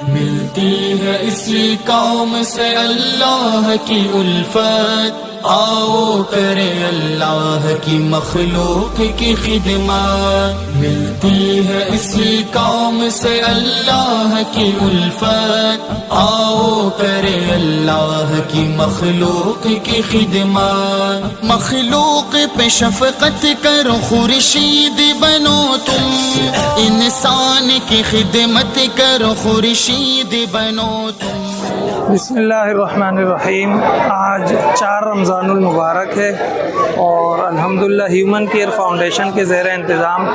ملتی ہے اس قوم سے اللہ کی الفت، آؤ کرے اللہ کی مخلوق کی خدمت۔ ملتی ہے اس قوم سے اللہ کی الفت، آؤ کرے اللہ کی مخلوق کی خدمت۔ مخلوق پہ شفقت کرو، خورشید بنو تم، انسان کی خدمت کرو، خورشید بنو تم۔ بسم اللہ الرحمن الرحیم۔ آج 4 رمضان المبارک ہے اور الحمدللہ ہیومن کیئر فاؤنڈیشن کے زیر انتظام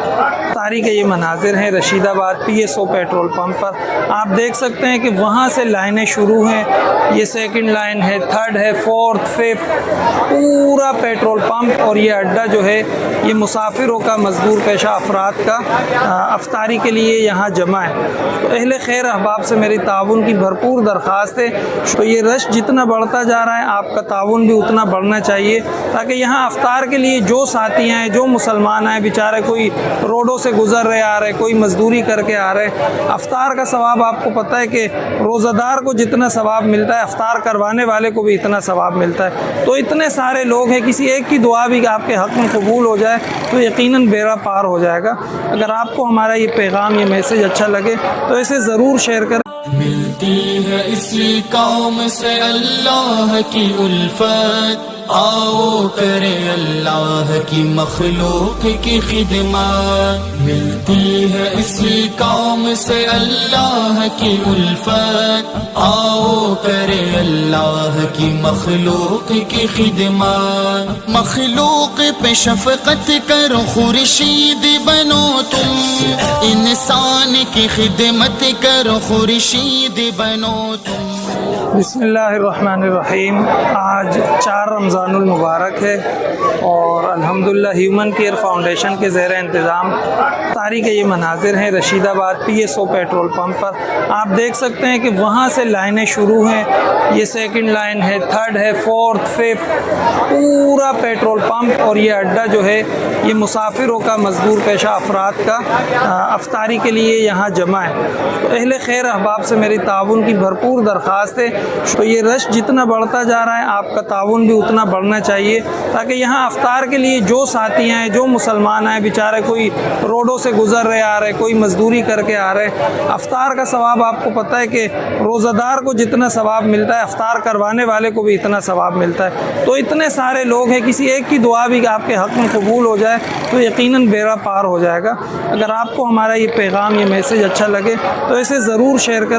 تاریخ یہ مناظر ہیں رشید آباد PSO پیٹرول پمپ پر۔ آپ دیکھ سکتے ہیں کہ وہاں سے لائنیں شروع ہیں، یہ سیکنڈ لائن ہے، تھرڈ ہے، فورتھ، ففتھ، پورا پیٹرول پمپ اور یہ اڈا جو ہے یہ مسافروں کا، مزدور پیشہ افراد کا افطاری کے لیے یہاں جمع ہے۔ تو اہل خیر احباب سے میری تعاون کی بھرپور درخواست ہے، تو یہ رش جتنا بڑھتا جا رہا ہے آپ کا تعاون بھی اتنا بڑھنا چاہیے، تاکہ یہاں افطار کے لیے جو ساتھی ہیں، جو مسلمان ہیں، بیچارے کوئی روڈوں سے گزر رہے آ رہے، کوئی مزدوری کر کے آ رہے، افطار کا ثواب آپ کو پتہ ہے کہ روزہ دار کو جتنا ثواب ملتا ہے افطار کروانے والے کو بھی اتنا ثواب ملتا ہے۔ تو اتنے سارے لوگ ہیں، کسی ایک کی دعا بھی آپ کے حق میں قبول ہو جائے تو یقیناً بیڑا پار ہو جائے گا۔ اگر آپ کو ہمارا یہ پیغام، یہ میسج اچھا لگے تو اسے ضرور شیئر کریں۔ ملتی ہے اس قوم سے اللہ کی الفت، آؤ کرے اللہ کی مخلوق کی خدمت۔ ملتی ہے اس قوم سے اللہ کی الفت، آؤ کرے اللہ کی مخلوق کی خدمت۔ مخلوق پہ شفقت کرو، خورشید بنو تم، انسان کی خدمت کرو، خورشید بنو تم۔ بسم اللہ الرحمن الرحیم۔ آج 4 رمضان المبارک ہے اور الحمدللہ ہیومن کیئر فاؤنڈیشن کے زیر انتظام تاریخ یہ مناظر ہیں رشید آباد PSO پیٹرول پمپ پر۔ آپ دیکھ سکتے ہیں کہ وہاں سے لائنیں شروع ہیں، یہ سیکنڈ لائن ہے، تھرڈ ہے، فورتھ، ففتھ، پورا پیٹرول پمپ اور یہ اڈا جو ہے یہ مسافروں کا، مزدور پیشہ افراد کا افطاری کے لیے یہاں جمع ہے۔ تو اہل خیر احباب سے میری تعاون کی بھرپور درخواست ہے، تو یہ رش جتنا بڑھتا جا رہا ہے آپ کا تعاون بھی اتنا بڑھنا چاہیے، تاکہ یہاں افطار کے لیے جو ساتھی ہیں، جو مسلمان ہیں، بیچارے کوئی روڈوں سے گزر رہے آ رہے، کوئی مزدوری کر کے آ رہے، افطار کا ثواب آپ کو پتہ ہے کہ روزہ دار کو جتنا ثواب ملتا ہے افطار کروانے والے کو بھی اتنا ثواب ملتا ہے۔ تو اتنے سارے لوگ ہیں، کسی ایک کی دعا بھی آپ کے حق میں قبول ہو جائے تو یقیناً بیڑا پار ہو جائے گا۔ اگر آپ کو ہمارا یہ پیغام، یہ میسج اچھا لگے تو اسے ضرور شیئر کریں۔